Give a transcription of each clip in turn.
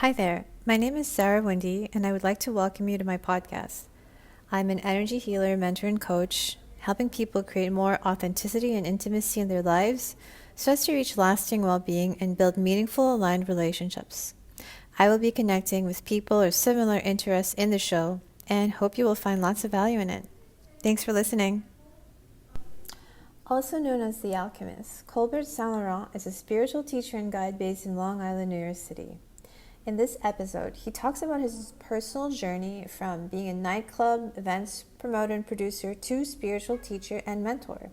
Hi there, my name is Zarah and I would like to welcome you to my podcast. I'm an energy healer, mentor, and coach, helping people create more authenticity and intimacy in their lives so as to reach lasting well-being and build meaningful, aligned relationships. I will be connecting with people of similar interests in the show and hope you will find lots of value in it. Thanks for listening. Also known as the Alchemist, Colbert Saint Laurent is a spiritual teacher and guide based in Long Island, New York City. In this episode, he talks about his personal journey from being a nightclub, events promoter and producer to spiritual teacher and mentor.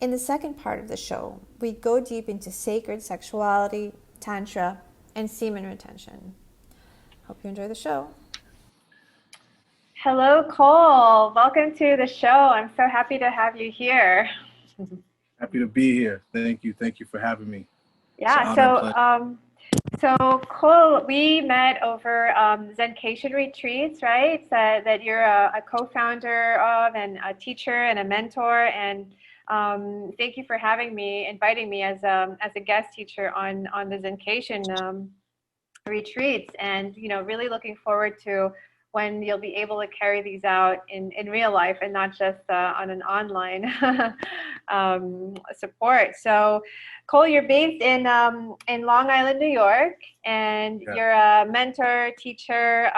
In the second part of the show, we go deep into sacred sexuality, Tantra, and semen retention. Hope you enjoy the show. Hello, Cole. Welcome to the show. I'm so happy to have you here. Happy to be here. Thank you. Thank you for having me. Yeah, so Cole, we met over Zencation retreats, right? So that you're a co-founder of and a teacher and a mentor. And thank you for inviting me as a guest teacher on the Zencation retreats. And, really looking forward to when you'll be able to carry these out in real life and not just on an online support. So, Cole, you're based in Long Island, New York, and you're a mentor, teacher.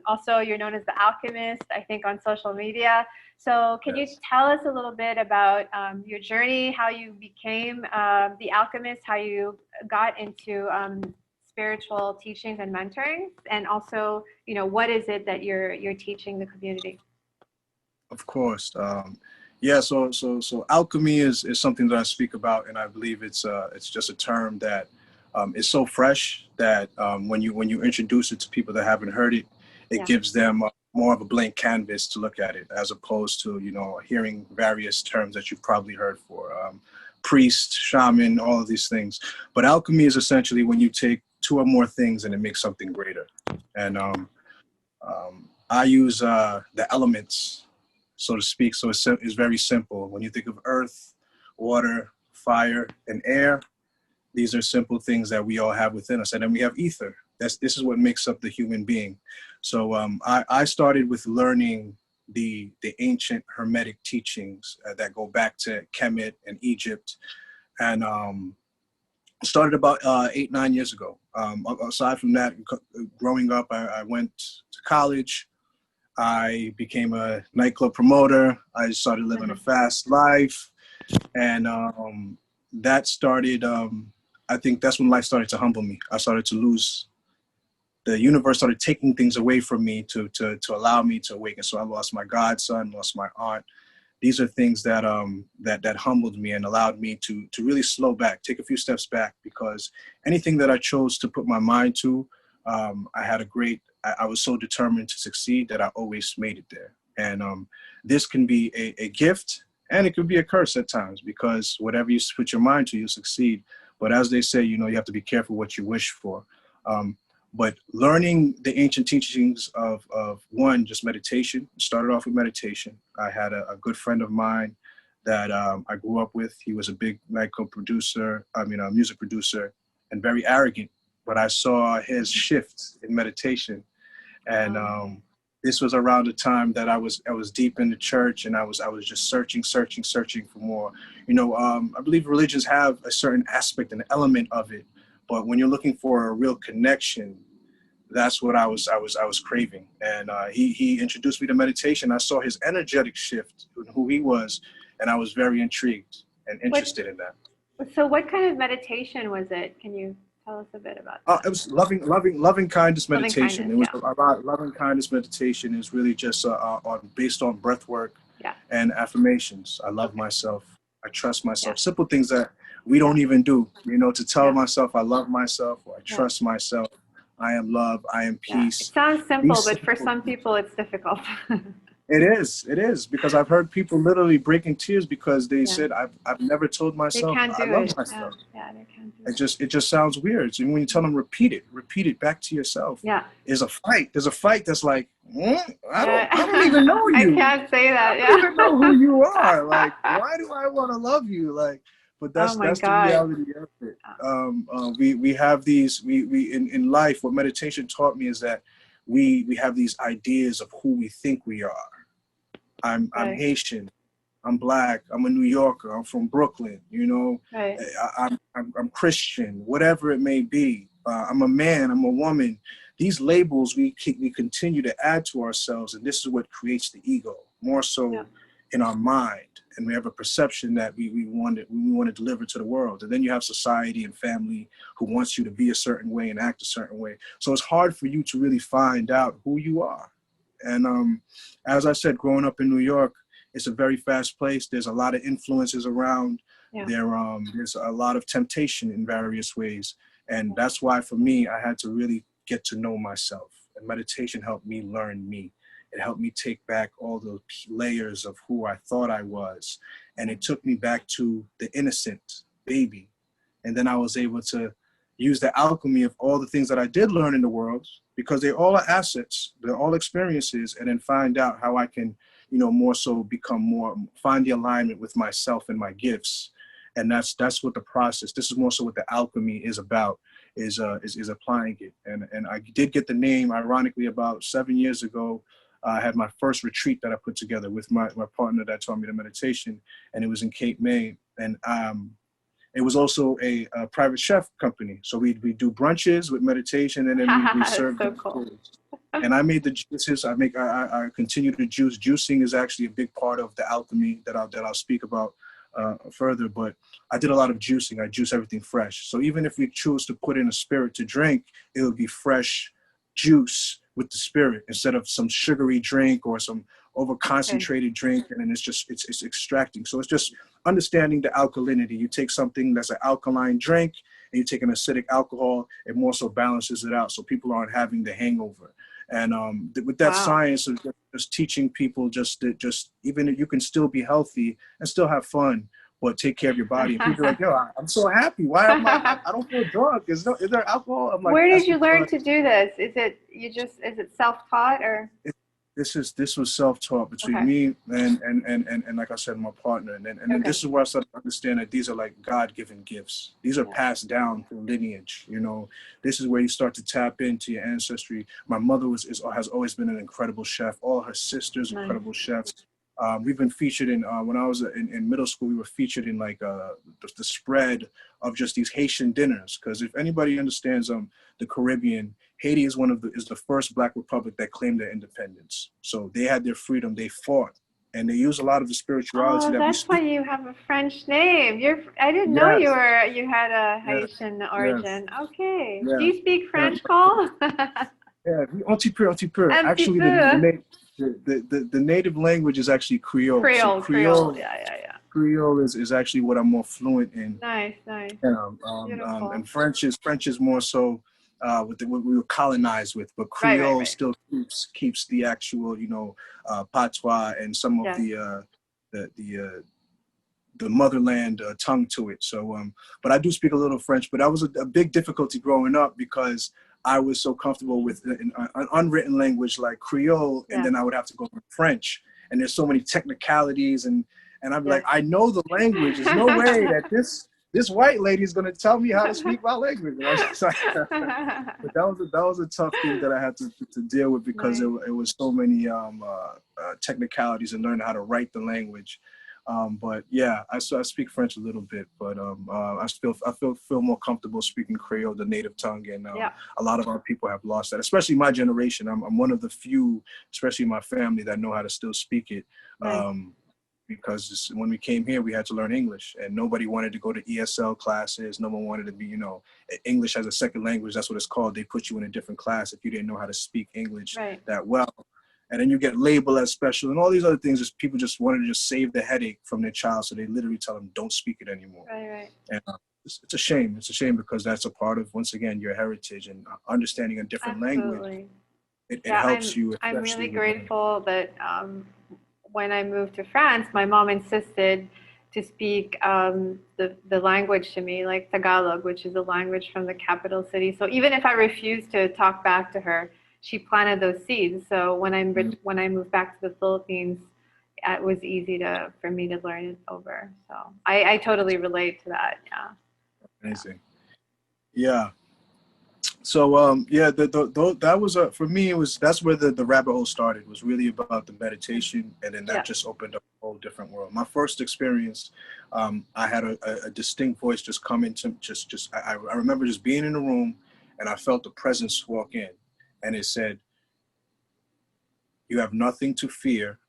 Also, you're known as the Alchemist, I think, on social media. So can you tell us a little bit about your journey, how you became the Alchemist, how you got into spiritual teachings and mentoring, and also, what is it that you're teaching the community? Of course. So alchemy is something that I speak about, and I believe it's just a term that is so fresh that when you introduce it to people that haven't heard it, it gives them more of a blank canvas to look at it, as opposed to hearing various terms that you've probably heard for priest, shaman, all of these things. But alchemy is essentially when you take two or more things and it makes something greater. And I use the elements, so to speak. So it's very simple. When you think of earth, water, fire, and air, these are simple things that we all have within us. And then we have ether. This is what makes up the human being. So I started with learning the ancient Hermetic teachings that go back to Kemet and Egypt. And started about 8-9 years ago. Aside from that, growing up, I went to college. I became a nightclub promoter. I started living a fast life. And that started, I think that's when life started to humble me. I started to lose, the universe started taking things away from me to allow me to awaken. So I lost my godson, lost my aunt. These are things that that humbled me and allowed me to really slow back, take a few steps back, because anything that I chose to put my mind to, I was so determined to succeed that I always made it there. And this can be a gift, and it could be a curse at times, because whatever you put your mind to, you'll succeed. But as they say, you have to be careful what you wish for. But learning the ancient teachings of one, just meditation, started off with meditation. I had a good friend of mine that I grew up with. He was a big nightclub producer, a music producer, and very arrogant. But I saw his shift in meditation. And this was around the time that I was deep in the church, and I was just searching for more. I believe religions have a certain aspect and element of it. But when you're looking for a real connection, that's what I was craving. And he introduced me to meditation. I saw his energetic shift in who he was, and I was very intrigued and interested in that. So what kind of meditation was it? Can you tell us a bit about that? It was loving kindness meditation. It was about loving kindness meditation. Is really just based on breath work and affirmations. I love myself. I trust myself. Simple things that we don't even do, to tell myself I love myself, or I trust myself, I am love, I am peace. It sounds simple, but for some people it's difficult. It is, because I've heard people literally break in tears because they said, I've never told myself I love myself. They can't do It just sounds weird. And when you tell them repeat it back to yourself. There's a fight that's like, I don't even know you. I can't say that. I don't even know who you are. Like, why do I want to love you? Like, but Oh my that's the God. reality of it. We have these, we in life, what meditation taught me is that we have these ideas of who we think we are. I'm Right. Haitian, I'm Black, I'm a New Yorker, I'm from Brooklyn, you know, Right. I'm Christian, whatever it may be. I'm a man, I'm a woman. These labels we continue to add to ourselves, and this is what creates the ego, more Yeah. so in our mind. And we have a perception that we want to deliver to the world. And then you have society and family who wants you to be a certain way and act a certain way. So it's hard for you to really find out who you are. And as I said, growing up in New York, it's a very fast place. There's a lot of influences around. Yeah. There's a lot of temptation in various ways. And that's why for me, I had to really get to know myself. And meditation helped me learn me. It helped me take back all the layers of who I thought I was. And it took me back to the innocent baby. And then I was able to use the alchemy of all the things that I did learn in the world, because they all are assets, they're all experiences, and then find out how I can, you know, more so find the alignment with myself and my gifts. And that's what the process, this is more so what the alchemy is about, is applying it. And I did get the name, ironically, about 7 years ago. I had my first retreat that I put together with my partner that taught me the meditation, and it was in Cape May. And it was also a private chef company. So we do brunches with meditation, and then we serve. So cool. And I made the juices. I continue to juice. Juicing is actually a big part of the alchemy that I'll speak about further. But I did a lot of juicing. I juice everything fresh. So even if we choose to put in a spirit to drink, it would be fresh juice with the spirit, instead of some sugary drink or some over concentrated drink, and then it's extracting. So it's just understanding the alkalinity. You take something that's an alkaline drink and you take an acidic alcohol, it more so balances it out, so people aren't having the hangover. And with that science of just teaching people just even if you can still be healthy and still have fun, but take care of your body. And people are like, yo, I'm so happy. Why am I don't feel drunk. Is there alcohol? I'm like, where did you learn to do this? Is it self-taught or? This was self-taught between me and like I said, my partner. And then this is where I started to understand that these are like God-given gifts. These are passed down through lineage. You know, this is where you start to tap into your ancestry. My mother has always been an incredible chef. All her sisters, incredible chefs. We've been featured in, when I was in middle school, we were featured in like the spread of just these Haitian dinners. Because if anybody understands the Caribbean, Haiti is the first Black republic that claimed their independence. So they had their freedom, they fought, and they use a lot of the spirituality that we speak. That's why you have a French name. I didn't know you had a Haitian origin. Okay. Yes. Do you speak French, Cole? Yeah, un petit peu. Actually, the native language is actually Creole. Creole. Yeah. Creole is actually what I'm more fluent in. Nice. And French is more so what we were colonized with, but Creole still keeps the actual, you know, patois and some of the motherland tongue to it. So, but I do speak a little French. But that was a big difficulty growing up, because I was so comfortable with an unwritten language like Creole, and then I would have to go with French. And there's so many technicalities, and I'd be like, I know the language. There's no way that this white lady is going to tell me how to speak my language. But that was a tough thing that I had to deal with, because it was so many technicalities and learning how to write the language. But yeah, I speak French a little bit, but I feel more comfortable speaking Creole, the native tongue, and a lot of our people have lost that, especially my generation. I'm one of the few, especially my family, that know how to still speak it. Because when we came here, we had to learn English, and nobody wanted to go to ESL classes. No one wanted to be, you know, English as a second language. That's what it's called. They put you in a different class if you didn't know how to speak English that well. And then you get labeled as special and all these other things. Just people just wanted to just save the headache from their child, so they literally tell them, don't speak it anymore. Right. And it's a shame. It's a shame, because that's a part of, once again, your heritage, and understanding a different language. It helps you. I'm really grateful that when I moved to France, my mom insisted to speak the language to me, like Tagalog, which is a language from the capital city. So even if I refused to talk back to her, she planted those seeds. So when I moved back to the Philippines, it was easy for me to learn it over. So I totally relate to that. Yeah. Amazing. Yeah. So yeah, that was for me. That's where the rabbit hole started. It was really about the meditation, and then that just opened up a whole different world. My first experience, I had a distinct voice just come into I remember just being in the room, and I felt the presence walk in, and it said, "You have nothing to fear.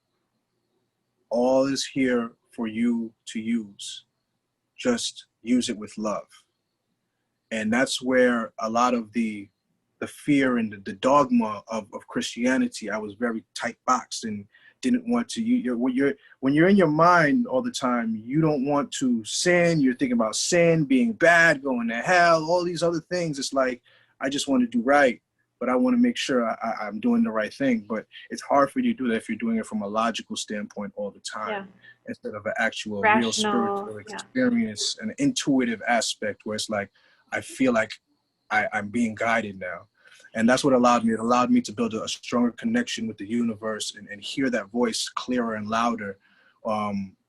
All is here for you to use. Just use it with love." And that's where a lot of the fear and the dogma of Christianity, I was very tight boxed and didn't want to. When you're in your mind all the time, you don't want to sin. You're thinking about sin, being bad, going to hell, all these other things. It's like, I just want to do right, but I want to make sure I'm doing the right thing. But it's hard for you to do that if you're doing it from a logical standpoint all the time, instead of an actual real spiritual experience, an intuitive aspect where it's like, I feel like I'm being guided now. And that's what allowed me. It allowed me to build a stronger connection with the universe and hear that voice clearer and louder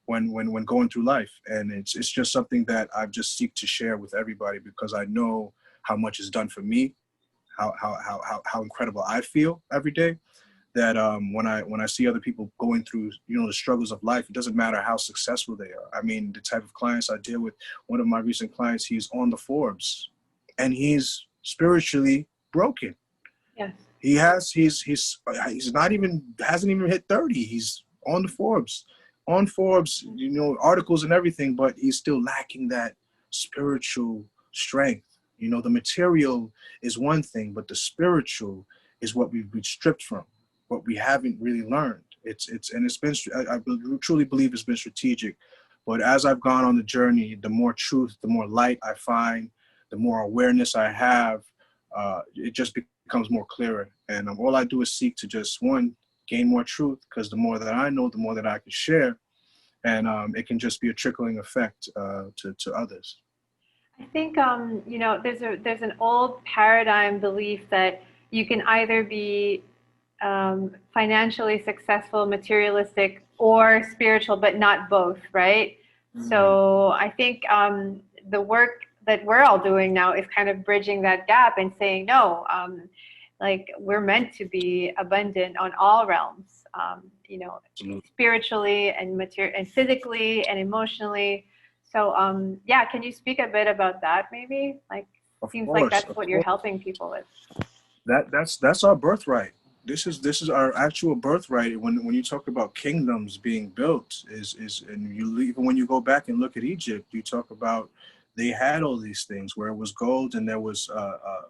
when going through life. And it's just something that I just seek to share with everybody, because I know how much is done for me, how incredible I feel every day. That when I see other people going through, the struggles of life, it doesn't matter how successful they are. I mean, the type of clients I deal with, one of my recent clients, he's on the Forbes, and he's spiritually broken. Yes. He's not even, hasn't even hit 30. He's on the Forbes, articles and everything, but he's still lacking that spiritual strength. The material is one thing, but the spiritual is what we've been stripped from. What we haven't really learned. It's been, I truly believe it's been strategic. But as I've gone on the journey, the more truth, the more light I find, the more awareness I have, it just becomes more clearer. And all I do is seek to just, one, gain more truth, because the more that I know, the more that I can share. And it can just be a trickling effect to others. I think, there's an old paradigm belief that you can either be financially successful, materialistic, or spiritual, but not both, right? Mm-hmm. So I think the work that we're all doing now is kind of bridging that gap and saying, no, like, we're meant to be abundant on all realms, spiritually and and physically and emotionally. So can you speak a bit about that maybe? Like, seems like that's what you're helping people with. That's our birthright. This is our actual birthright. When you talk about kingdoms being built, and even when you go back and look at Egypt, you talk about they had all these things where it was gold, and there was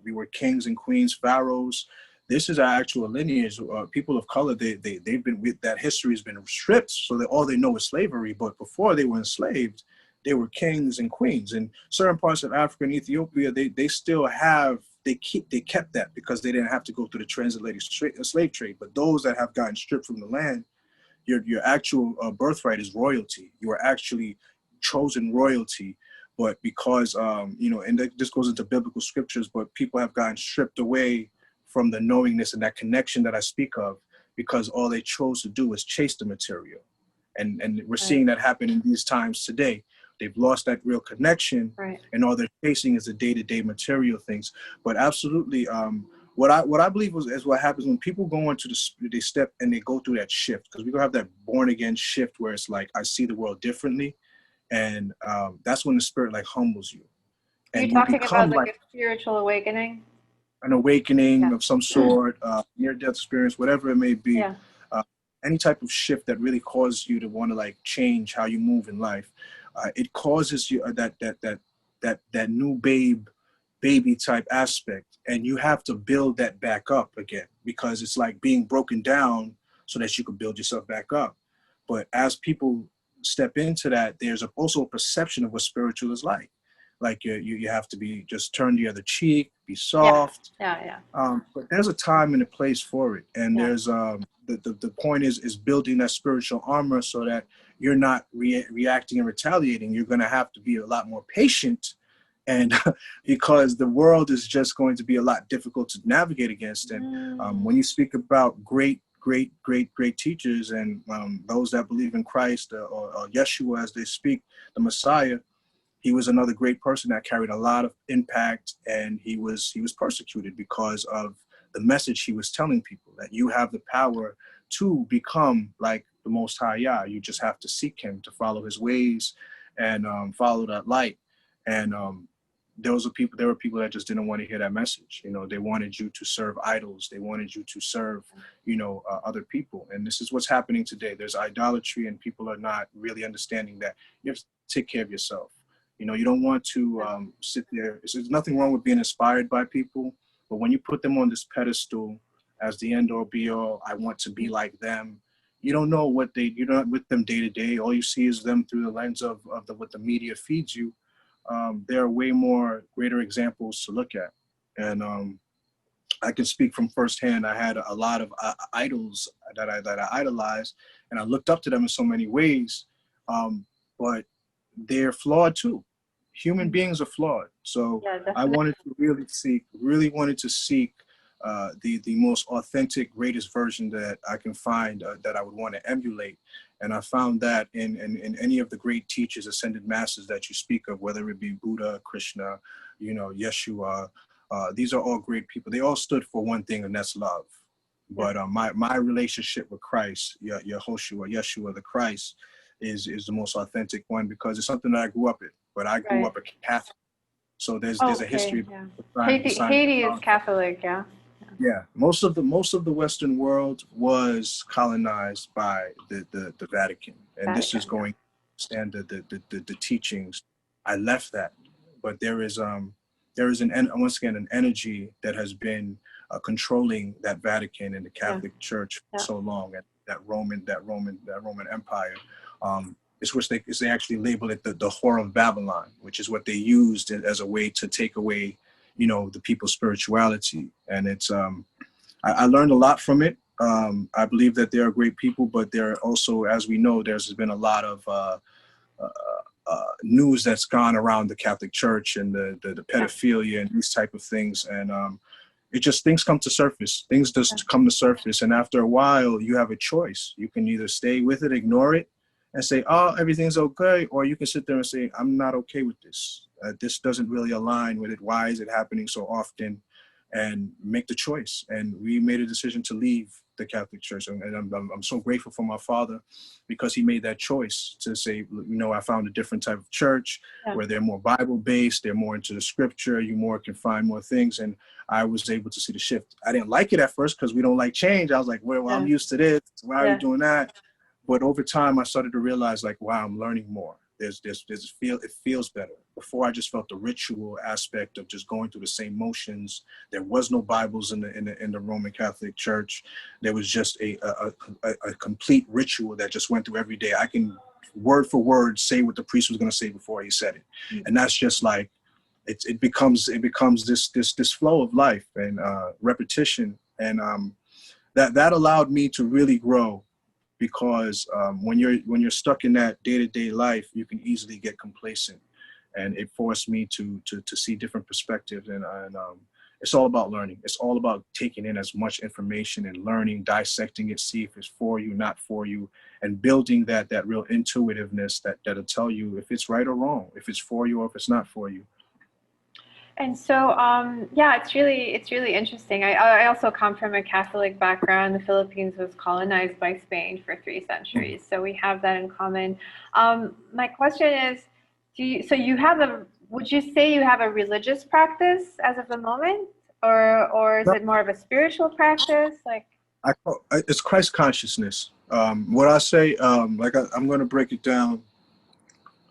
we were kings and queens, pharaohs. This is our actual lineage. People of color, they've been, with that history has been stripped, so that all they know is slavery. But before they were enslaved, they were kings and queens. In certain parts of Africa and Ethiopia, they still have. They kept that because they didn't have to go through the transatlantic slave trade. But those that have gotten stripped from the land, your actual birthright is royalty. You are actually chosen royalty. But because, and this goes into biblical scriptures, but people have gotten stripped away from the knowingness and that connection that I speak of, because all they chose to do is chase the material. And we're seeing that happen in these times today. They've lost that real connection, right, and all they're chasing is the day-to-day material things. But absolutely, what I believe is what happens when people go into they step and they go through that shift, because we're gonna have that born again shift where it's like, I see the world differently, and that's when the spirit like humbles you. And you're talking about like a spiritual awakening? An awakening of some sort, near-death experience, whatever it may be. Yeah. Any type of shift that really causes you to want to like change how you move in life. It causes you that new baby type aspect, and you have to build that back up again, because it's like being broken down so that you can build yourself back up. But as people step into that, there's also a perception of what spiritual is like. Like you have to be, just turn the other cheek, be soft. Yeah. But there's a time and a place for it, and there's the point is building that spiritual armor so that you're not reacting and retaliating. You're going to have to be a lot more patient, and because the world is just going to be a lot difficult to navigate against. And when you speak about great great teachers, and those that believe in Christ, or Yeshua as they speak, the Messiah. He was another great person that carried a lot of impact, and he was persecuted because of the message he was telling people, that you have the power to become like the Most High Yah. You just have to seek him, to follow his ways, and follow that light. And there were people that just didn't want to hear that message. You know, they wanted you to serve idols. They wanted you to serve, other people. And this is what's happening today. There's idolatry, and people are not really understanding that you have to take care of yourself. You know, you don't want to sit there. There's nothing wrong with being inspired by people, but when you put them on this pedestal as the end all be all, I want to be like them. You don't know you're not with them day to day. All you see is them through the lens of what the media feeds you. There are way more greater examples to look at. And I can speak from firsthand. I had a lot of idols that I idolized, and I looked up to them in so many ways, but they're flawed too. Human beings are flawed. So I wanted to really wanted to seek the most authentic, greatest version that I can find, that I would want to emulate. And I found that in any of the great teachers, ascended masters that you speak of, whether it be Buddha, Krishna, Yeshua, these are all great people. They all stood for one thing, and that's love. But my relationship with Christ, Yehoshua, Yeshua, the Christ, is the most authentic one, because it's something that I grew up in. But I grew up a Catholic, so there's a history. Haiti is Catholic, yeah. Yeah, most of the Western world was colonized by the Vatican, and this is going to stand the teachings. I left that, but there is once again an energy that has been controlling that Vatican and the Catholic Church for so long, and that Roman Empire. It's which they actually label it the whore of Babylon, which is what they used as a way to take away, the people's spirituality. And it's I learned a lot from it. I believe that they are great people, but there are also, as we know, there's been a lot of news that's gone around the Catholic Church, and the pedophilia and these type of things. And things come to surface. Things just come to surface. And after a while, you have a choice. You can either stay with it, ignore it, and say, oh, everything's okay. Or you can sit there and say, I'm not okay with this. This doesn't really align with it. Why is it happening so often? And make the choice. And we made a decision to leave the Catholic Church. And I'm so grateful for my father, because he made that choice to say, I found a different type of church where they're more Bible-based, they're more into the scripture, you can find more things. And I was able to see the shift. I didn't like it at first, because we don't like change. I was like, well, I'm used to this. Why are we doing that? But over time, I started to realize, like, wow, I'm learning more. It feels better. Before, I just felt the ritual aspect of just going through the same motions. There was no Bibles in the Roman Catholic Church. There was just a complete ritual that just went through every day. I can word for word say what the priest was going to say before he said it, and that's just like it becomes this flow of life and repetition, and that allowed me to really grow. Because when you're stuck in that day-to-day life, you can easily get complacent, and it forced me to see different perspectives. And it's all about learning. It's all about taking in as much information and learning, dissecting it, see if it's for you, not for you, and building that real intuitiveness that'll tell you if it's right or wrong, if it's for you or if it's not for you. And so, it's really interesting. I also come from a Catholic background. The Philippines was colonized by Spain for 3 centuries, so we have that in common. My question is, would you say you have a religious practice as of the moment, or is it more of a spiritual practice? It's Christ consciousness. What I say, I'm going to break it down.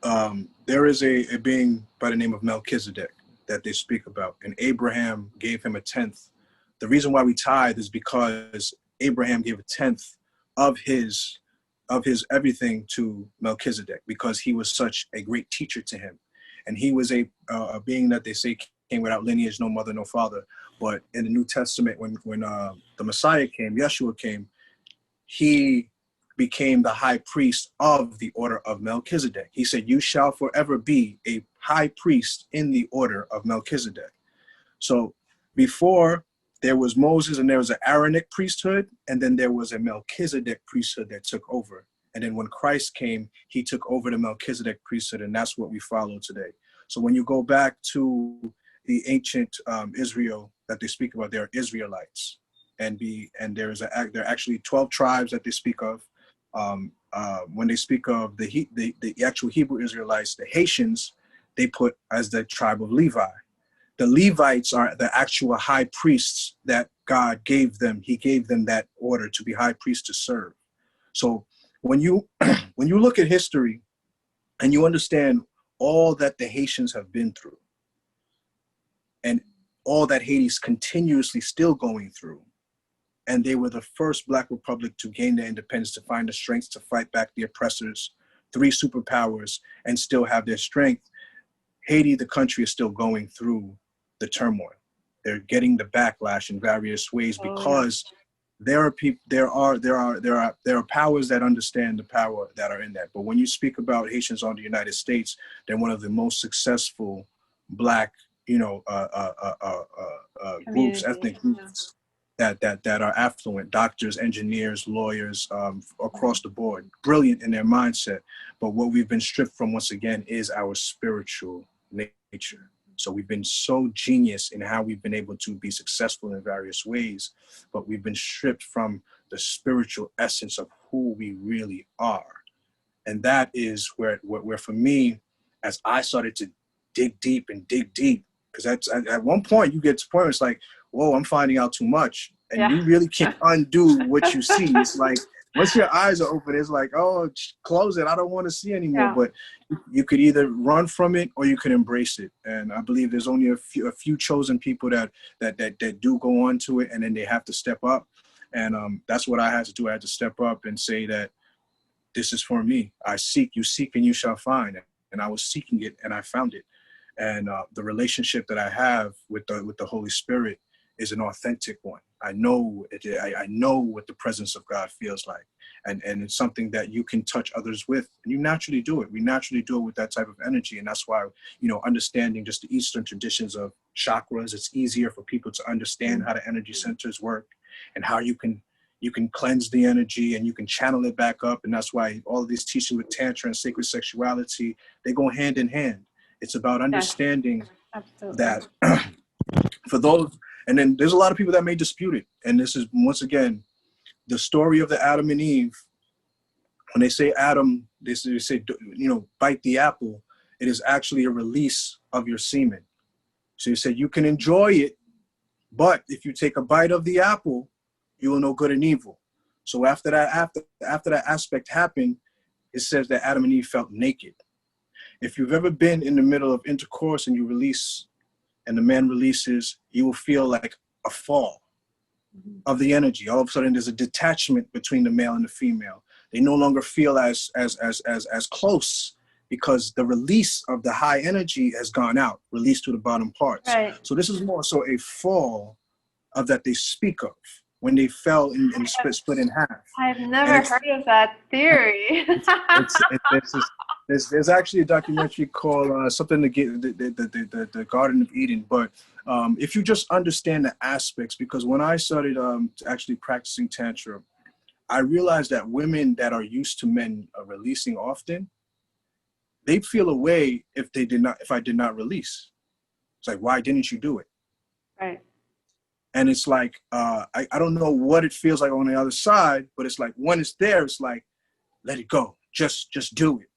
There is a being by the name of Melchizedek that they speak about, and Abraham gave him a tenth. The reason why we tithe is because Abraham gave a tenth of his everything to Melchizedek, because he was such a great teacher to him, and he was a being that they say came without lineage, no mother, no father. But in the New Testament, when the Messiah came, Yeshua came, he became the high priest of the order of Melchizedek. He said, you shall forever be a high priest in the order of Melchizedek. So before there was Moses and there was an Aaronic priesthood, and then there was a Melchizedek priesthood that took over. And then when Christ came, he took over the Melchizedek priesthood, and that's what we follow today. So when you go back to the ancient Israel that they speak about, there are Israelites, and there are actually 12 tribes that they speak of. When they speak of the actual Hebrew Israelites, the Haitians, they put as the tribe of Levi. The Levites are the actual high priests that God gave them. He gave them that order to be high priests to serve. So when you when you look at history and you understand all that the Haitians have been through and all that Haiti's continuously still going through, and they were the first Black republic to gain their independence, to find the strength to fight back the oppressors, 3 superpowers, and still have their strength. Haiti, the country, is still going through the turmoil. They're getting the backlash in various ways because there are powers that understand the power that are in that. But when you speak about Haitians on the United States, they're one of the most successful Black, groups, ethnic groups that are affluent, doctors, engineers, lawyers, across the board, brilliant in their mindset. But what we've been stripped from, once again, is our spiritual nature. So we've been so genius in how we've been able to be successful in various ways, but we've been stripped from the spiritual essence of who we really are. And that is where for me, as I started to dig deep, because at one point you get to the point where it's like, whoa, I'm finding out too much. And you really can't undo what you see. It's like, once your eyes are open, it's like, oh, close it. I don't want to see anymore. But you could either run from it or you could embrace it. And I believe there's only a few chosen people that do go on to it, and then they have to step up. And that's what I had to do. I had to step up and say that this is for me. You seek and you shall find. And I was seeking it and I found it. And the relationship that I have with the Holy Spirit is an authentic one. I know what the presence of God feels like. And it's something that you can touch others with. And you naturally do it. We naturally do it with that type of energy. And that's why, understanding just the Eastern traditions of chakras, it's easier for people to understand how the energy centers work and how you can cleanse the energy and you can channel it back up. And that's why all of these teachings with Tantra and Sacred Sexuality, they go hand in hand. It's about understanding that for those, and then there's a lot of people that may dispute it. And this is, once again, the story of the Adam and Eve. When they say Adam, they say, bite the apple. It is actually a release of your semen. So you said you can enjoy it, but if you take a bite of the apple, you will know good and evil. So after that aspect happened, it says that Adam and Eve felt naked. If you've ever been in the middle of intercourse and you release, and the man releases, you will feel like a fall of the energy. All of a sudden, there's a detachment between the male and the female. They no longer feel as close because the release of the high energy has gone out, released to the bottom parts. Right. So this is more so a fall of that they speak of when they fell and split in half. I've never heard of that theory. There's actually a documentary called something to get the Garden of Eden. But if you just understand the aspects, because when I started actually practicing Tantra, I realized that women that are used to men releasing often, they'd feel a way if I did not release. It's like, why didn't you do it? Right. And it's like, I don't know what it feels like on the other side, but it's like, when it's there, it's like, let it go. Just do it.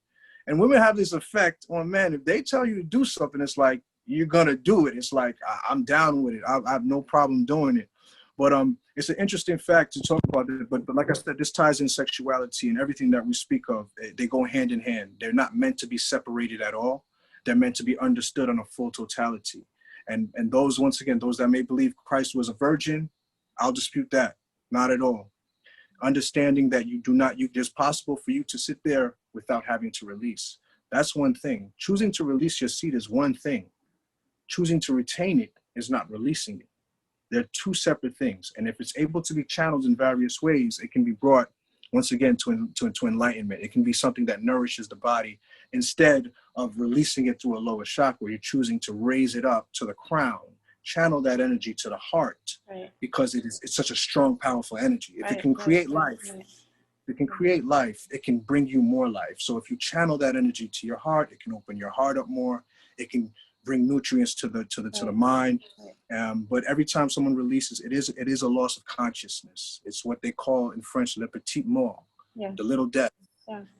And women have this effect on men. If they tell you to do something, it's like, you're going to do it. It's like, I'm down with it. I have no problem doing it. But it's an interesting fact to talk about it. But like I said, this ties in sexuality and everything that we speak of. They go hand in hand. They're not meant to be separated at all. They're meant to be understood on a full totality. And those, once again, those that may believe Christ was a virgin, I'll dispute that. Not at all. Understanding that it's possible for you to sit there without having to release. That's one thing. Choosing to release your seed is one thing. Choosing to retain it is not releasing it. They're two separate things. And if it's able to be channeled in various ways, it can be brought, once again, to enlightenment. It can be something that nourishes the body instead of releasing it through a lower chakra. You're choosing to raise it up to the crown, channel that energy to the heart, because it's such a strong, powerful energy. If it can create life, it can create life, it can bring you more life. So if you channel that energy to your heart, it can open your heart up more. It can bring nutrients to the mind. But every time someone releases, it is a loss of consciousness. It's what they call in French le petit mort, the little death.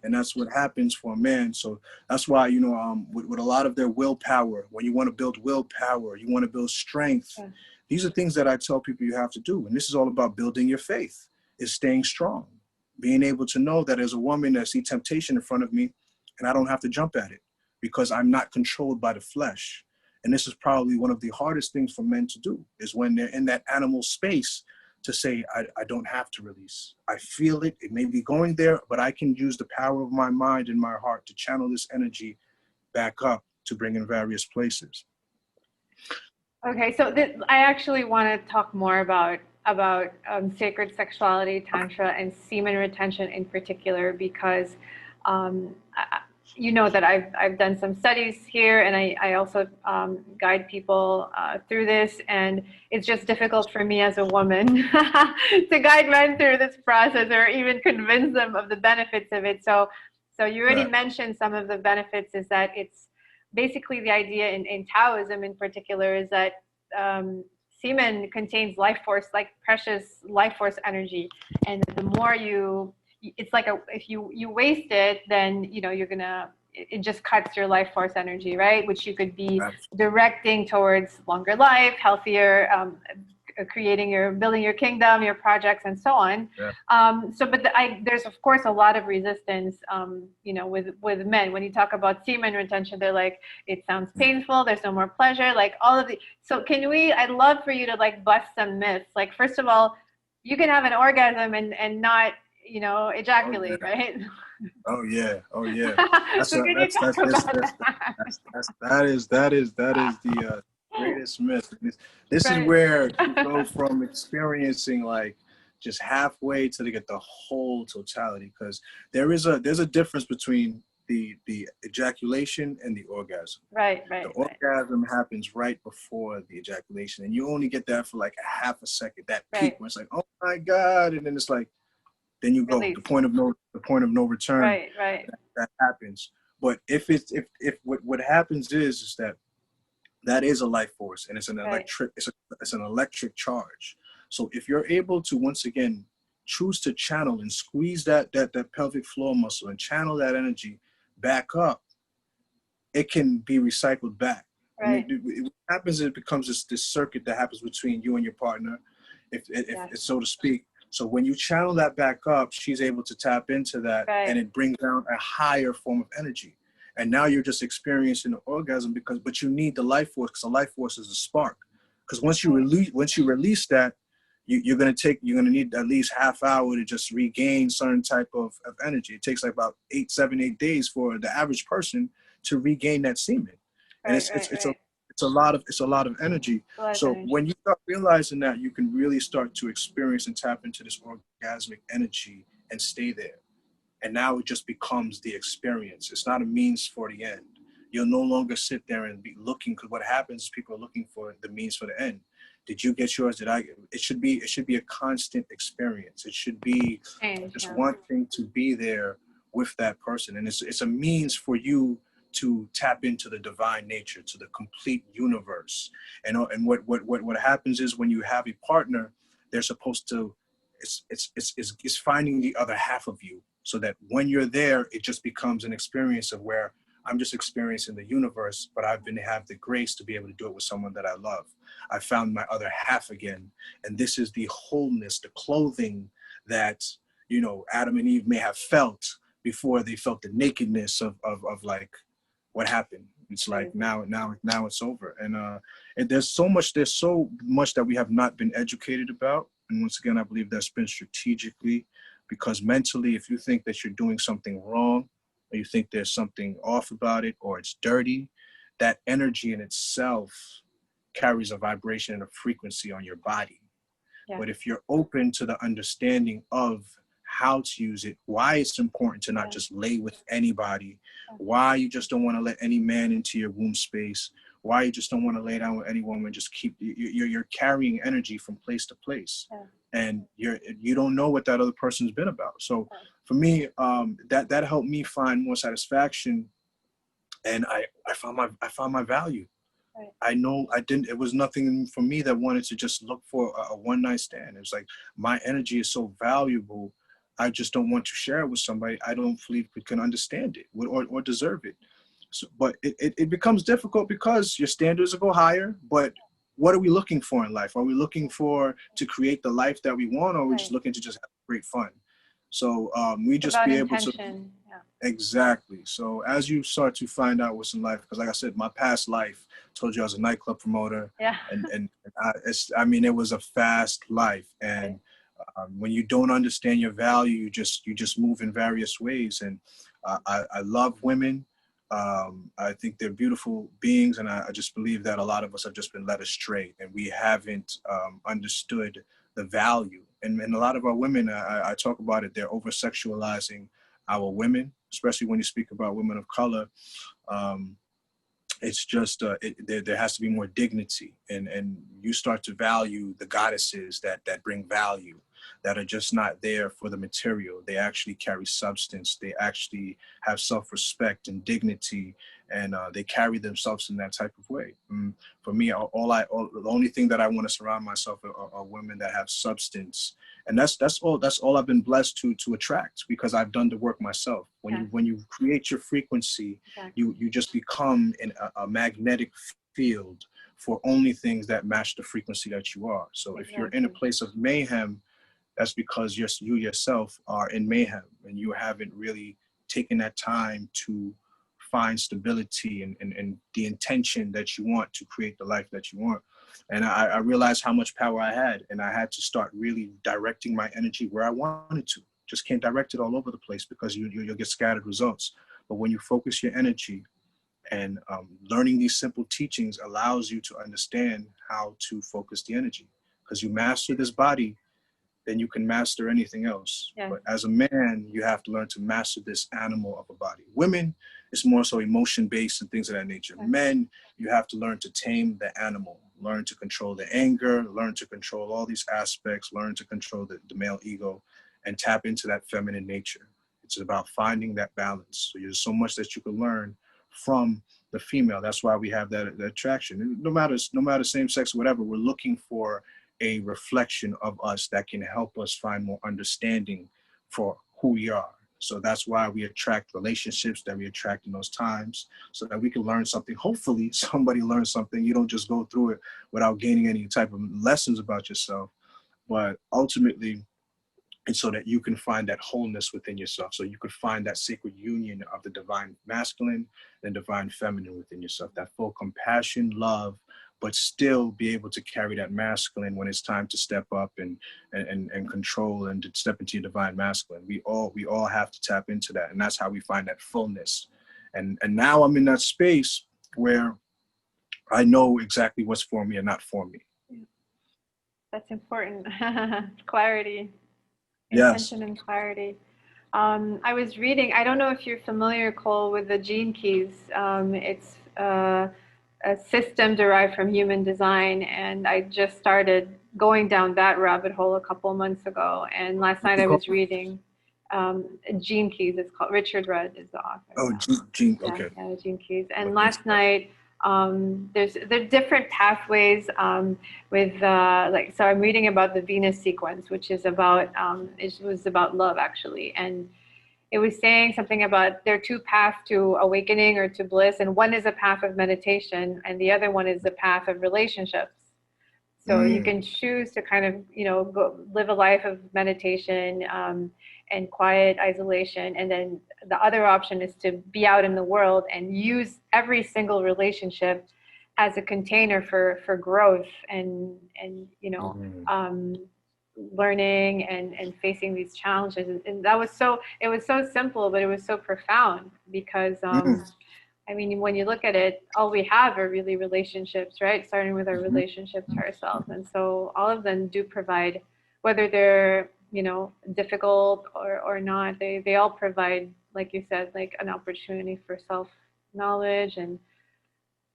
And that's what happens for a man. So that's why, you know, with a lot of their willpower, when you want to build willpower, you want to build strength. These are things that I tell people you have to do. And this is all about building your faith, is staying strong, being able to know that as a woman, I see temptation in front of me and I don't have to jump at it because I'm not controlled by the flesh. And this is probably one of the hardest things for men to do, is when they're in that animal space, to say, I don't have to release. I feel it. It may be going there, but I can use the power of my mind and my heart to channel this energy back up to bring in various places. Okay, so I actually want to talk more about sacred sexuality, tantra, and semen retention in particular, because you know that I've done some studies here, and I also guide people through this, and it's just difficult for me as a woman to guide men through this process or even convince them of the benefits of it. So you already mentioned some of the benefits, is that it's basically the idea in Taoism in particular is that semen contains life force, like precious life force energy, and the more it's like if you waste it, then you know it just cuts your life force energy, right? Which you could be directing towards longer life, healthier, building your kingdom, your projects, and so on. But there's of course a lot of resistance, you know, with men. When you talk about semen retention, they're like, it sounds painful. There's no more pleasure. Like all of the. So I'd love for you to like bust some myths. Like first of all, you can have an orgasm and not, you know, ejaculate, right? Oh yeah. That is the greatest myth. This is where you go from experiencing like just halfway to get the whole totality, because there's a difference between the ejaculation and the orgasm. Right. The orgasm happens right before the ejaculation, and you only get that for like a half a second. That peak where it's like, oh my God, and then it's like, then you go the point of no return. Right. That happens. But if what happens is that is a life force, and it's an electric charge. So if you're able to once again choose to channel and squeeze that pelvic floor muscle and channel that energy back up, it can be recycled back. Right. What happens is it becomes this circuit that happens between you and your partner, if so to speak. So when you channel that back up, she's able to tap into that, and it brings down a higher form of energy. And now you're just experiencing the orgasm but you need the life force, because the life force is a spark. Because once you release that, you're gonna need at least half hour to just regain certain type of energy. It takes like about 8 days for the average person to regain that semen, and it's a lot of energy. When you start realizing that, you can really start to experience and tap into this orgasmic energy and stay there. And now it just becomes the experience. It's not a means for the end. You'll no longer sit there and be looking, because what happens is people are looking for the means for the end. Did you get yours? Did I? It should be a constant experience. It should be just wanting to be there with that person. And it's a means for you to tap into the divine nature, to the complete universe. And what happens is when you have a partner, they're supposed to, it's finding the other half of you, so that when you're there, it just becomes an experience of where I'm just experiencing the universe, but have the grace to be able to do it with someone that I love. I found my other half again. And this is the wholeness, the clothing that, you know, Adam and Eve may have felt before they felt the nakedness of like what happened. It's like now it's over. And there's so much that we have not been educated about. And once again, I believe that's been strategically, because mentally, if you think that you're doing something wrong, or you think there's something off about it, or it's dirty, that energy in itself carries a vibration and a frequency on your body. But if you're open to the understanding of how to use it, why it's important to not just lay with anybody, why you just don't want to let any man into your womb space, why you just don't want to lay down with any woman. Just keep, you're carrying energy from place to place, and you don't know what that other person's been about. So for me, that helped me find more satisfaction, and I found my value. I know it was nothing for me that wanted to just look for a one night stand. It was like, my energy is so valuable. I just don't want to share it with somebody I don't believe can understand it or deserve it. So, but it becomes difficult because your standards will go higher. But what are we looking for in life? Are we looking to create the life that we want, or are we just looking to just have great fun? So we it's just about be able intention. to, exactly. So as you start to find out what's in life, because like I said, my past life, told you I was a nightclub promoter, and I mean, it was a fast life, and when you don't understand your value, you just move in various ways. And I love women. I think they're beautiful beings, and I just believe that a lot of us have just been led astray, and we haven't understood the value. And a lot of our women, I talk about it, they're over-sexualizing our women, especially when you speak about women of color. It's just there has to be more dignity, and you start to value the goddesses that bring value, that are just not there for the material. They actually carry substance. They actually have self-respect and dignity, and they carry themselves in that type of way. For me, the only thing that I want to surround myself with are women that have substance, and that's all I've been blessed to attract, because I've done the work myself. When you create your frequency, you just become in a magnetic field for only things that match the frequency that you are. So if you're in a place of mayhem, that's because you yourself are in mayhem, and you haven't really taken that time to find stability and the intention that you want to create the life that you want. And I realized how much power I had, and I had to start really directing my energy where I wanted to. Just can't direct it all over the place, because you'll get scattered results. But when you focus your energy, and learning these simple teachings allows you to understand how to focus the energy, because you master this body, then you can master anything else. But as a man, you have to learn to master this animal of a body. Women, it's more so emotion-based and things of that nature. Men, you have to learn to tame the animal, learn to control the anger, learn to control all these aspects, learn to control the male ego, and tap into that feminine nature. It's about finding that balance. So there's so much that you can learn from the female. That's why we have that attraction. No matter same sex, whatever, we're looking for a reflection of us that can help us find more understanding for who we are. So that's why we attract relationships that we attract in those times, so that we can learn something. Hopefully somebody learns something. You don't just go through it without gaining any type of lessons about yourself, but ultimately it's so that you can find that wholeness within yourself. So you could find that sacred union of the divine masculine and divine feminine within yourself, that full compassion, love, but still be able to carry that masculine when it's time to step up and control and to step into your divine masculine. We all have to tap into that. And that's how we find that fullness. And now I'm in that space where I know exactly what's for me and not for me. That's important. Clarity. Yes. Intention and clarity. I was reading, I don't know if you're familiar, Cole, with the gene keys. It's a system derived from human design, and I just started going down that rabbit hole a couple of months ago. And last night I was reading Gene Keys. It's called, Richard Rudd is the author. Oh, Gene, okay. Yeah, Gene Keys. And last night, there's different pathways with so I'm reading about the Venus sequence, which is about it was about love, actually, and it was saying something about there are two paths to awakening or to bliss, and one is a path of meditation and the other one is the path of relationships. So you can choose to kind of, go live a life of meditation and quiet isolation. And then the other option is to be out in the world and use every single relationship as a container for growth and learning and facing these challenges. And it was so simple, but it was so profound, because I mean, when you look at it, all we have are really relationships, right? Starting with our relationship to ourselves. And so all of them do provide, whether they're, difficult or not, they all provide, like you said, like an opportunity for self-knowledge and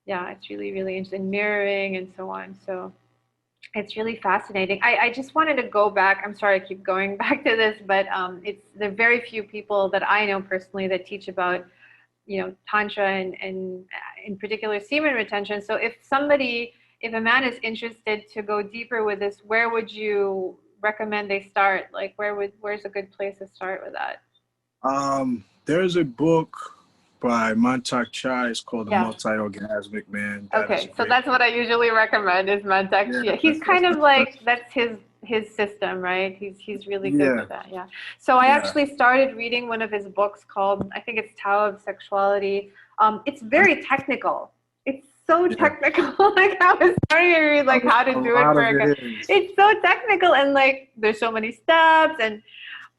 Yeah, it's really, really interesting. Mirroring and so on. So it's really fascinating. I just wanted to go back. I'm sorry I keep going back to this, but there are very few people that I know personally that teach about, Tantra and in particular semen retention. So if a man is interested to go deeper with this, where would you recommend they start? Like where's a good place to start with that? There's a book by Mantak Chai. It's called The Yeah. Multi-Orgasmic Man. That is a Okay, so great that's what I usually recommend is Mantak Yeah, Chia. He's kind of like that's his system, right? He's really good yeah, with that. Yeah. So I yeah. actually started reading one of his books called, I think it's Tao of Sexuality. It's Uh, very technical. It's so yeah. technical. Like I was starting to read like how to A do it lot for of a guy. it is. It's so technical and like there's so many steps and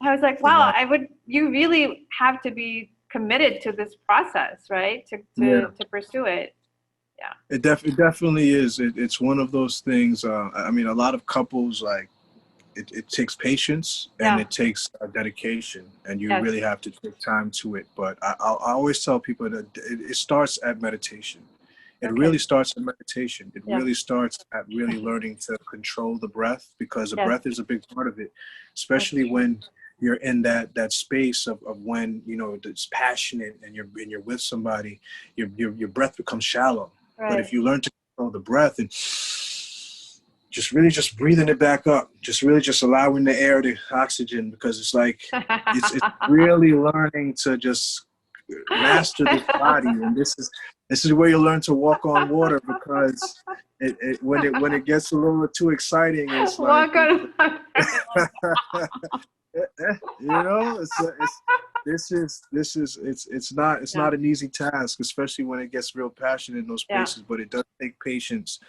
I was like, wow, Yeah. you really have to be committed to this process, right? Yeah. To pursue it. Yeah. It definitely is. It's one of those things. I mean, a lot of couples like it takes patience and Yeah. it takes dedication, and you Yes. really have to take time to it. But I always tell people that it starts at meditation. It really Okay. starts at meditation. It Yeah. really starts at really learning to control the breath, because the Yes. breath is a big part of it, That's especially true. when you're in that space of when it's passionate and you're with somebody. Your breath becomes shallow. But if Right. you learn to control the breath and just breathing it back up, just really just allowing the air, the oxygen, because it's like it's really learning to just master this body. And this is where you learn to walk on water, because when it gets a little too exciting, it's like Walk on. it's Yeah. not an easy task, especially when it gets real passionate in those Yeah. spaces. But it does take patience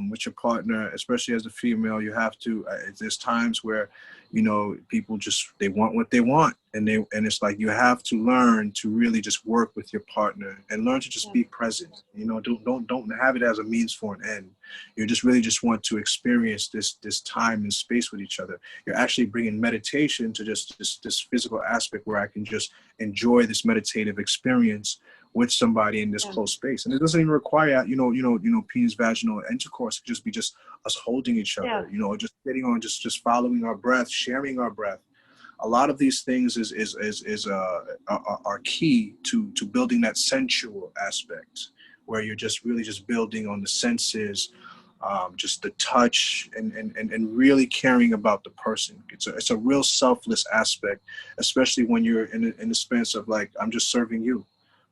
with your partner, especially as a female. You have to. There's times where people just they want what they want, and it's like you have to learn to really just work with your partner and learn to just Yeah. be present. Don't have it as a means for an end. You just really just want to experience this time and space with each other. You're actually bringing meditation to just this physical aspect where I can just enjoy this meditative experience with somebody in this Yeah. close space. And it doesn't even require, penis vaginal intercourse. It could just be just us holding each other, Yeah. just sitting on, just following our breath, sharing our breath. A lot of these things are key to building that sensual aspect, where you're just really just building on the senses, just the touch, and really caring about the person. It's a real selfless aspect, especially when you're in the space of like, I'm just serving you.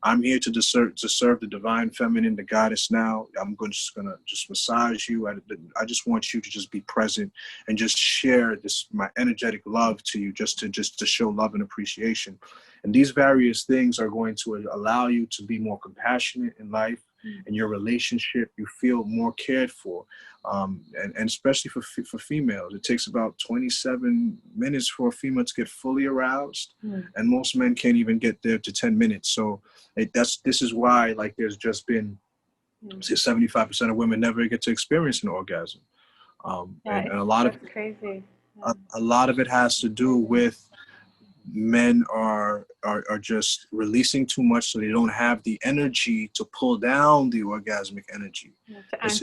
I'm here to serve the divine feminine, the goddess. Now just gonna massage you. I just want you to just be present and just share my energetic love to you, just to show love and appreciation. And these various things are going to allow you to be more compassionate in life. In your relationship, you feel more cared for, and especially for females, it takes about 27 minutes for a female to get fully aroused, and most men can't even get there to 10 minutes. So this is why, like, there's just been 75% of women never get to experience an orgasm, Yeah. and a lot of That's crazy. a lot of it has to do with men are just releasing too much, so they don't have the energy to pull down the orgasmic energy. Yeah, to It's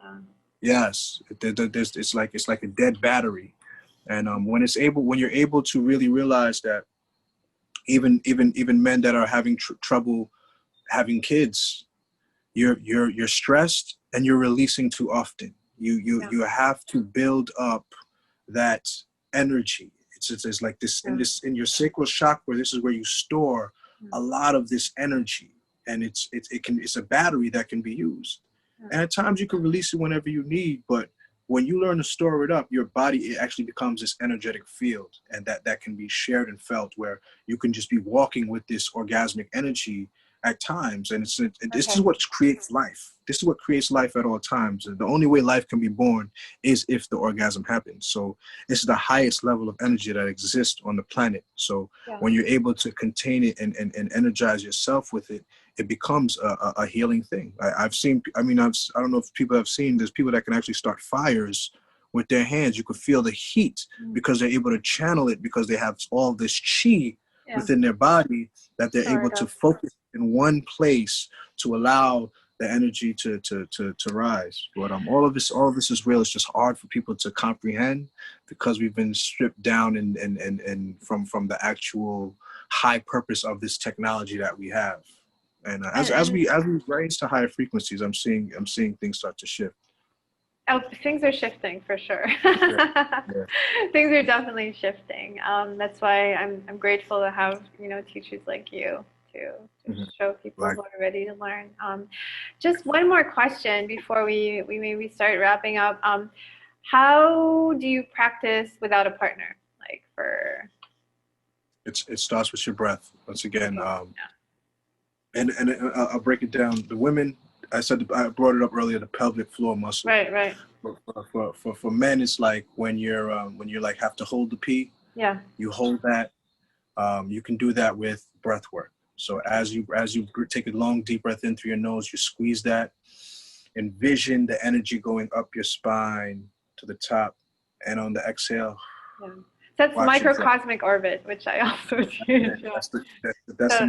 anchor. yes, it's like a dead battery. And when you're able to really realize that even men that are having trouble having kids, you're stressed and you're releasing too often. You have to build up that energy. It's like this in your sacral chakra. This is where you store a lot of this energy, and it's a battery that can be used. And at times you can release it whenever you need, but when you learn to store it up, your body, it actually becomes this energetic field, and that can be shared and felt, where you can just be walking with this orgasmic energy at times. And this is what creates life. This is what creates life at all times. And the only way life can be born is if the orgasm happens. So it's the highest level of energy that exists on the planet. So when you're able to contain it and energize yourself with it, it becomes a healing thing. I don't know if people have seen, there's people that can actually start fires with their hands. You could feel the heat because they're able to channel it, because they have all this chi within their body that they're able to focus in one place to allow the energy to rise. But all of this is real. It's just hard for people to comprehend because we've been stripped down and from the actual high purpose of this technology that we have. And as we raise to higher frequencies, I'm seeing things start to shift. Oh, things are shifting for sure. Yeah. Things are definitely shifting. That's why I'm grateful to have teachers like you to show people who are ready to learn. Just one more question before we maybe start wrapping up. How do you practice without a partner? Like for it starts with your breath once again. And I'll break it down. The women, I brought it up earlier, the pelvic floor muscle. Right. For men, it's like when you're like have to hold the pee. Yeah. You hold that. You can do that with breath work. So as you take a long deep breath in through your nose, you squeeze that. Envision the energy going up your spine to the top, and on the exhale. Yeah. That's microcosmic orbit, which I also do. Yeah, that's the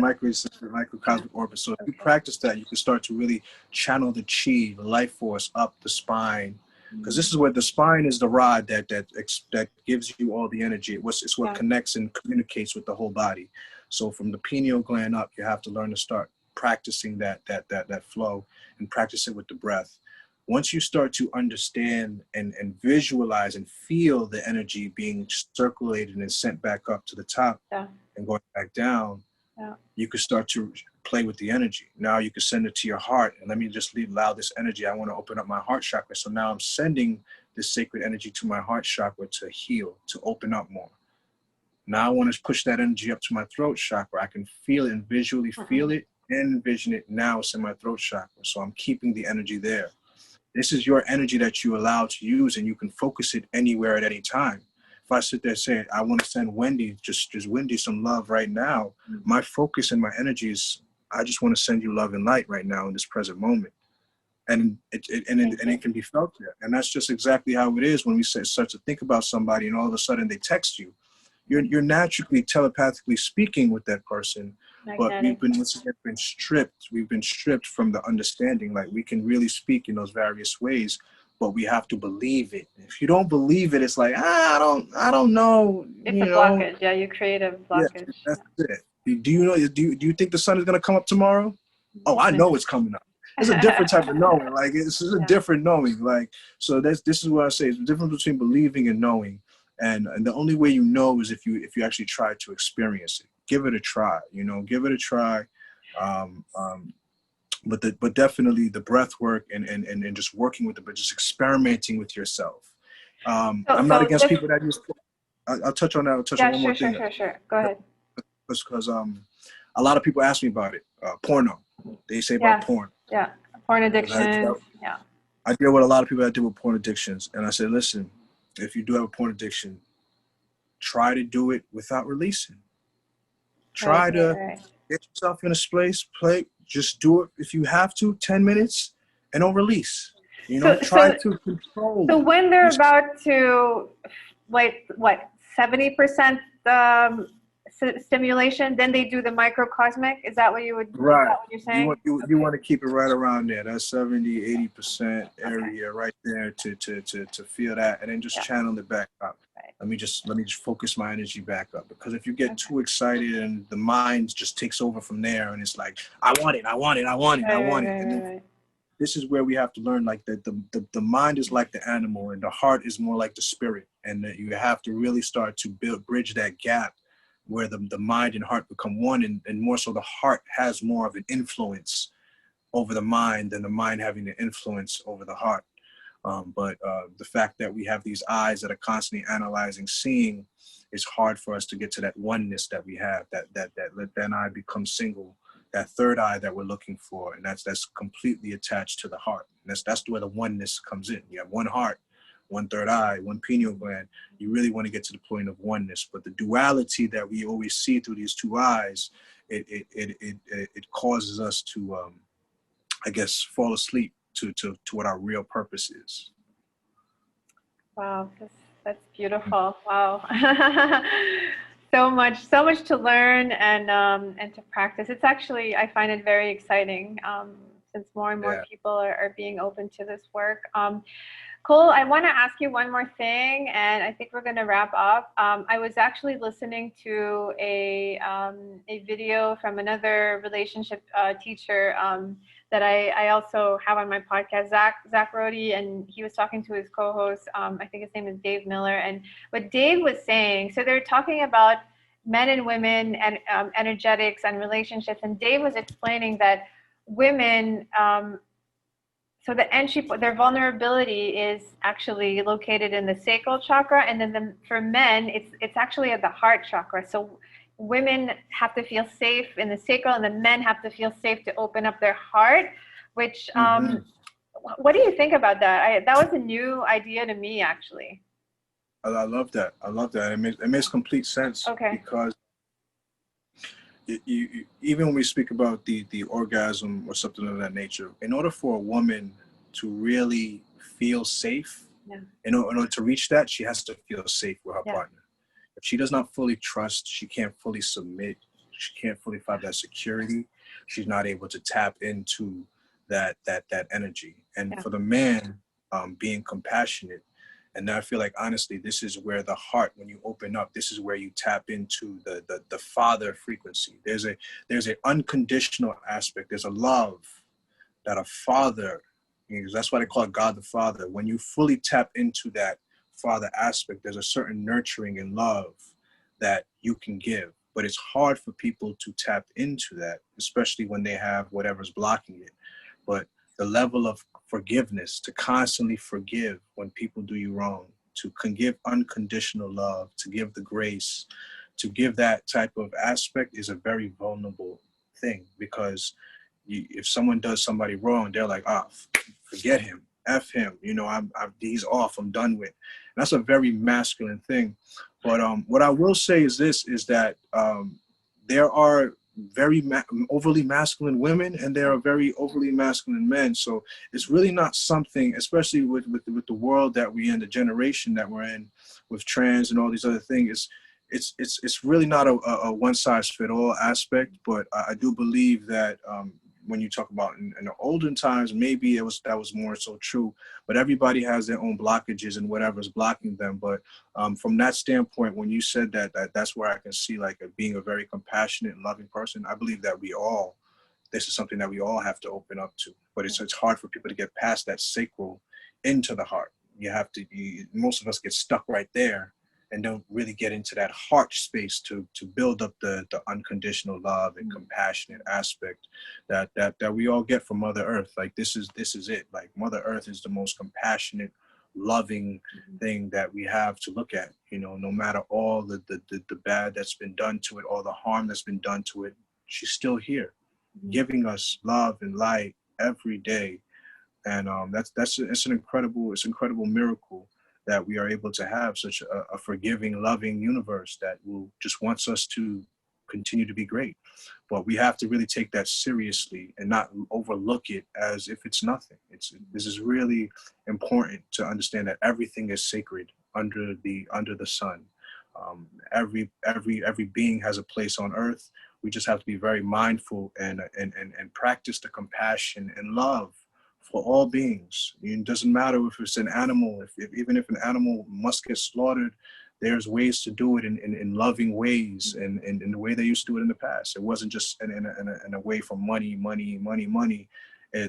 microcosmic orbit. So if you practice that, you can start to really channel the chi, the life force up the spine, because this is where the spine is the rod that gives you all the energy. It's what connects and communicates with the whole body. So from the pineal gland up, you have to learn to start practicing that flow and practice it with the breath. Once you start to understand and visualize and feel the energy being circulated and sent back up to the top and going back down, you can start to play with the energy. Now you can send it to your heart. And let me just allow this energy. I want to open up my heart chakra. So now I'm sending this sacred energy to my heart chakra to heal, to open up more. Now I want to push that energy up to my throat chakra. I can feel it and visually feel it and envision it. Now it's in my throat chakra. So I'm keeping the energy there. This is your energy that you allow to use, and you can focus it anywhere at any time. If I sit there and say, I want to send Wendy, just Wendy some love right now, my focus and my energy is, I just want to send you love and light right now in this present moment. And it can be felt there. And that's just exactly how it is when we start to think about somebody and all of a sudden they text you. You're naturally telepathically speaking with that person. But we've been stripped. We've been stripped from the understanding. Like we can really speak in those various ways, but we have to believe it. If you don't believe it, it's like I don't know. It's a blockage. Yeah, you create a blockage. Yeah, that's it. Do you know? Do you think the sun is gonna come up tomorrow? Oh, I know it's coming up. It's a different type of knowing. Like it's a different knowing. Like so. This is what I say. It's the difference between believing and knowing. And the only way you know is if you actually try to experience it. Give it a try, give it a try. But definitely the breath work and just working with it, but just experimenting with yourself. I'm not against people that use, I'll touch on that. I'll touch on one more thing. Sure. Go ahead. Because a lot of people ask me about it. Porno. They say about porn. Yeah. Porn addictions. I deal with a lot of people that deal with porn addictions. And I say, listen, if you do have a porn addiction, try to do it without releasing. Try to get yourself in a space, just do it if you have to, 10 minutes, and don't release. Try to control. So when they're about to, 70% stimulation, then they do the microcosmic? Is that what you would, right. Is that what you're saying? You want to keep it right around there, that 70-80% area right there to feel that, and then just channel it back up. Right. Let me just focus my energy back up, because if you get too excited and the mind just takes over from there, and it's like I want it, and then this is where we have to learn, like that the mind is like the animal and the heart is more like the spirit, and that you have to really start to bridge that gap where the mind and heart become one, and more so the heart has more of an influence over the mind than the mind having an influence over the heart. But the fact that we have these eyes that are constantly analyzing, seeing, it's hard for us to get to that oneness that we have, that let that eye become single, that third eye that we're looking for, and that's completely attached to the heart. And that's where the oneness comes in. You have one heart, one third eye, one pineal gland. You really want to get to the point of oneness. But the duality that we always see through these two eyes, it causes us to, I guess, fall asleep to what our real purpose is. Wow, that's beautiful. Wow. So much to learn and to practice. It's actually, I find it very exciting. since more and more Yeah. people are being open to this work. Cole, I want to ask you one more thing, and I think we're going to wrap up. I was actually listening to a video from another relationship teacher that I also have on my podcast, Zach Rody, and he was talking to his co-host. I think his name is Dave Miller, and what Dave was saying. So they're talking about men and women and energetics and relationships, and Dave was explaining that women. So the entry, their vulnerability is actually located in the sacral chakra, and then for men, it's actually at the heart chakra. So women have to feel safe in the sacral, and the men have to feel safe to open up their heart. Which, what do you think about that? That was a new idea to me, actually. I love that. I love that. It makes complete sense. Okay. Because even when we speak about the orgasm or something of that nature, in order for a woman to really feel safe, in order to reach that, she has to feel safe with her partner. If she does not fully trust, she can't fully submit, she can't fully find that security, she's not able to tap into that energy. And for the man, being compassionate. And I feel like, honestly, this is where the heart, when you open up, this is where you tap into the father frequency. There's an unconditional aspect. There's a love that a father, that's why they call it God the Father. When you fully tap into that father aspect, there's a certain nurturing and love that you can give. But it's hard for people to tap into that, especially when they have whatever's blocking it. But the level of forgiveness, to constantly forgive when people do you wrong, to give unconditional love, to give the grace, to give that type of aspect is a very vulnerable thing, because if someone does somebody wrong, they're like, forget him, F him, he's off, I'm done with. And that's a very masculine thing. But what I will say is this, is that there are very overly masculine women, and there are very overly masculine men. So it's really not something, especially with the world that we're in, the generation that we're in, with trans and all these other things. It's really not a one size fit all aspect. But I do believe that when you talk about in the olden times, maybe that was more so true. But everybody has their own blockages and whatever's blocking them. But from that standpoint, when you said that's where I can see like being a very compassionate and loving person. I believe that this is something that we all have to open up to. But it's hard for people to get past that sacral into the heart. Most of us get stuck right there and don't really get into that heart space to build up the unconditional love and compassionate aspect that we all get from Mother Earth. Like this is it. Like Mother Earth is the most compassionate, loving thing that we have to look at. No matter all the bad that's been done to it, all the harm that's been done to it, she's still here, giving us love and light every day. And it's an incredible miracle that we are able to have such a forgiving, loving universe that will just wants us to continue to be great. But we have to really take that seriously and not overlook it as if it's nothing. This is really important to understand that everything is sacred under the sun. Every being has a place on earth. We just have to be very mindful and practice the compassion and love for all beings. It doesn't matter if it's an animal, even if an animal must get slaughtered, there's ways to do it in loving ways and in the way they used to do it in the past. It wasn't just in a way for money.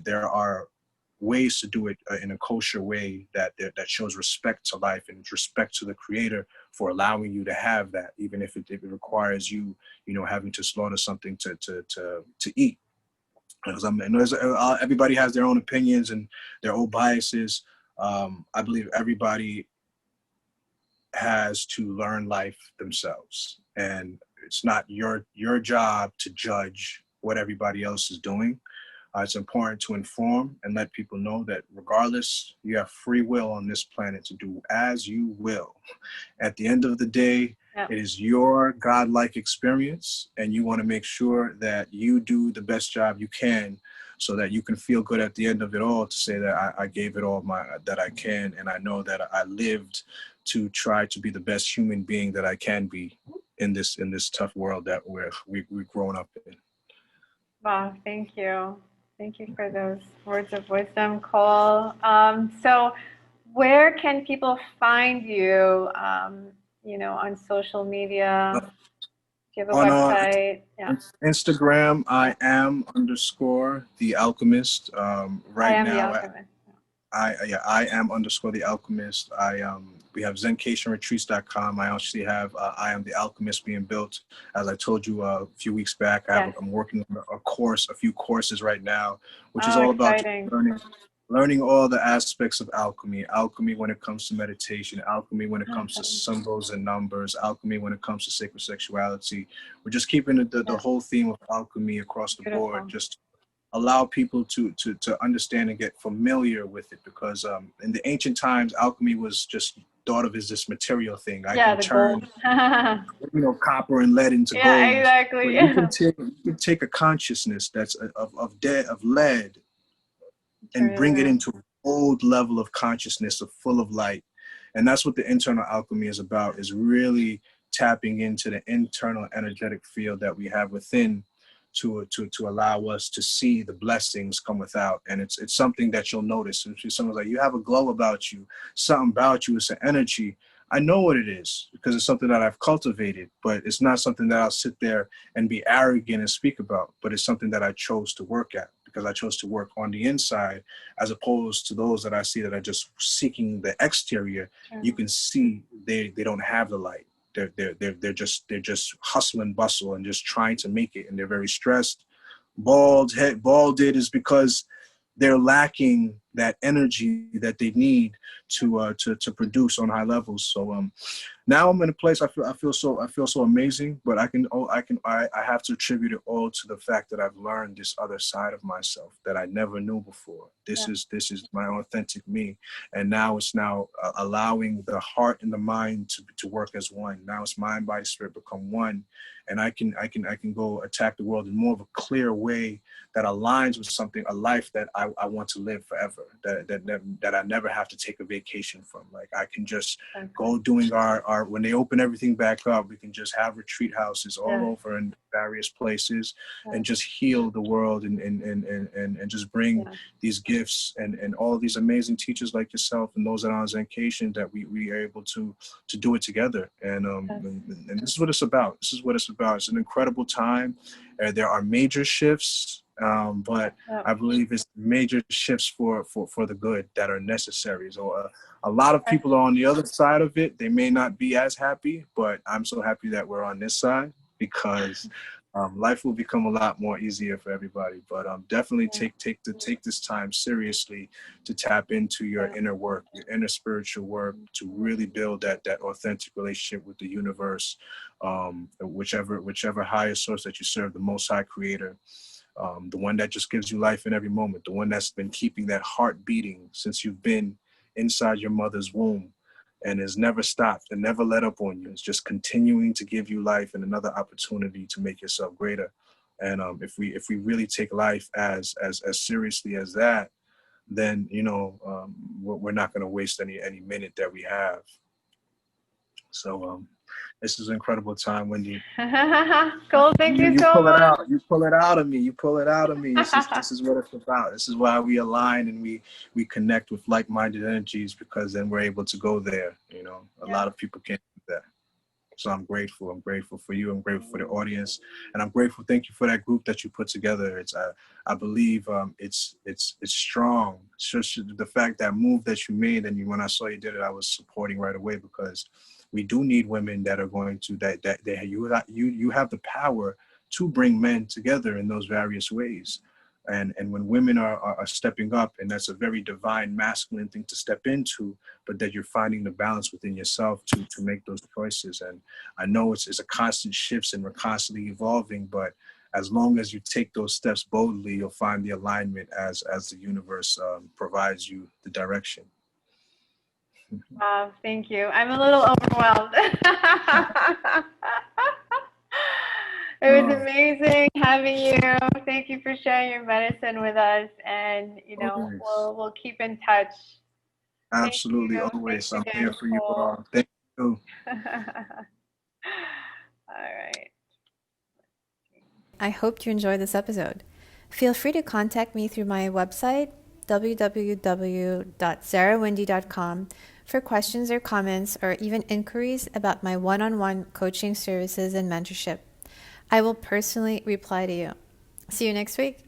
There are ways to do it in a kosher way that shows respect to life and respect to the Creator for allowing you to have that, even if it requires you, having to slaughter something to eat. Everybody has their own opinions and their own biases. I believe everybody has to learn life themselves, and it's not your job to judge what everybody else is doing. It's important to inform and let people know that regardless, you have free will on this planet to do as you will. At the end of the day, it is your godlike experience, and you want to make sure that you do the best job you can so that you can feel good at the end of it all, to say that I gave it all that I can, and I know that I lived to try to be the best human being that I can be in this tough world that we've grown up in. Wow, thank you. Thank you for those words of wisdom, Cole. So where can people find you, on social media? Do you have a On website? Yeah. Instagram, I am underscore the Alchemist. I Right am the now, alchemist. I am underscore the Alchemist. We have zencationretreats.com. I actually have I am the Alchemist being built. As I told you a few weeks back, Yes. I'm working on a few courses right now, which is Oh, all about just exciting. learning all the aspects of alchemy when it comes to meditation, alchemy when it comes to Awesome. symbols and numbers, alchemy when it comes to sacred sexuality. We're just keeping the Yeah. whole theme of alchemy across the board, Beautiful. just allow people to understand and get familiar with it, because in the ancient times, alchemy was just thought of as this material thing. I Yeah, can the gold. turn copper and lead into Yeah, gold, but exactly. you can take a consciousness that's of lead and Turn it bring it around. into a old level of consciousness of full of light. And that's what the internal alchemy is about, is really tapping into the internal energetic field that we have within to allow us to see the blessings come without. And it's something that you'll notice. If someone's like, you have a glow about you, something about you, it's an energy. I know what it is because it's something that I've cultivated, but it's not something that I'll sit there and be arrogant and speak about, but it's something that I chose to work at, because I chose to work on the inside, as opposed to those that I see that are just seeking the exterior. Sure. You can see they don't have the light. They're just hustle and bustle and just trying to make it, and they're very stressed. Balded is because they're lacking that energy that they need to produce on high levels. So now I'm in a place I feel so amazing, but I have to attribute it all to the fact that I've learned this other side of myself that I never knew before. This is my authentic me, and now it's allowing the heart and the mind to work as one. Now it's mind, body, spirit become one, and I can go attack the world in more of a clear way that aligns with a life that I want to live forever, that I never have to take a vacation from. Like, I can just go doing our when they open everything back up, we can just have retreat houses all over in various places and just heal the world and just bring these gifts and all these amazing teachers like yourself and those that are on Zencation, that we are able to do it together. And this is what it's about. This is what it's about. It's an incredible time. There are major shifts, but I believe it's major shifts for the good that are necessary. So a lot of people are on the other side of it. They may not be as happy, but I'm so happy that we're on this side, because life will become a lot more easier for everybody. But definitely take this time seriously to tap into your inner work, your inner spiritual work, to really build that authentic relationship with the universe, whichever higher source that you serve, the Most High Creator. The one that just gives you life in every moment, the one that's been keeping that heart beating since you've been inside your mother's womb, and has never stopped and never let up on you. It's just continuing to give you life and another opportunity to make yourself greater. And if we really take life as seriously as that, then we're not going to waste any minute that we have. So this is an incredible time, Wendy. Cool. Thank you so much. You pull it out of me. You pull it out of me. This is what it's about. This is why we align and we connect with like-minded energies, because then we're able to go there. A lot of people can't do that. So I'm grateful. I'm grateful for you. I'm grateful for the audience, and I'm grateful. Thank you for that group that you put together. It's I believe it's strong. It's just the fact that move that you made, and when I saw you did it, I was supporting right away, because we do need women that are going to you have the power to bring men together in those various ways. And when women are stepping up, and that's a very divine masculine thing to step into, but that you're finding the balance within yourself to make those choices. And I know it's a constant shifts, and we're constantly evolving, but as long as you take those steps boldly, you'll find the alignment as the universe provides you the direction. Wow, thank you. I'm a little overwhelmed. It was amazing having you. Thank you for sharing your medicine with us, and we'll keep in touch. Absolutely, always. I'm here for you all. Thank you. All right. I hope you enjoyed this episode. Feel free to contact me through my website, www.zarahwindy.com, for questions or comments or even inquiries about my one-on-one coaching services and mentorship. I will personally reply to you. See you next week.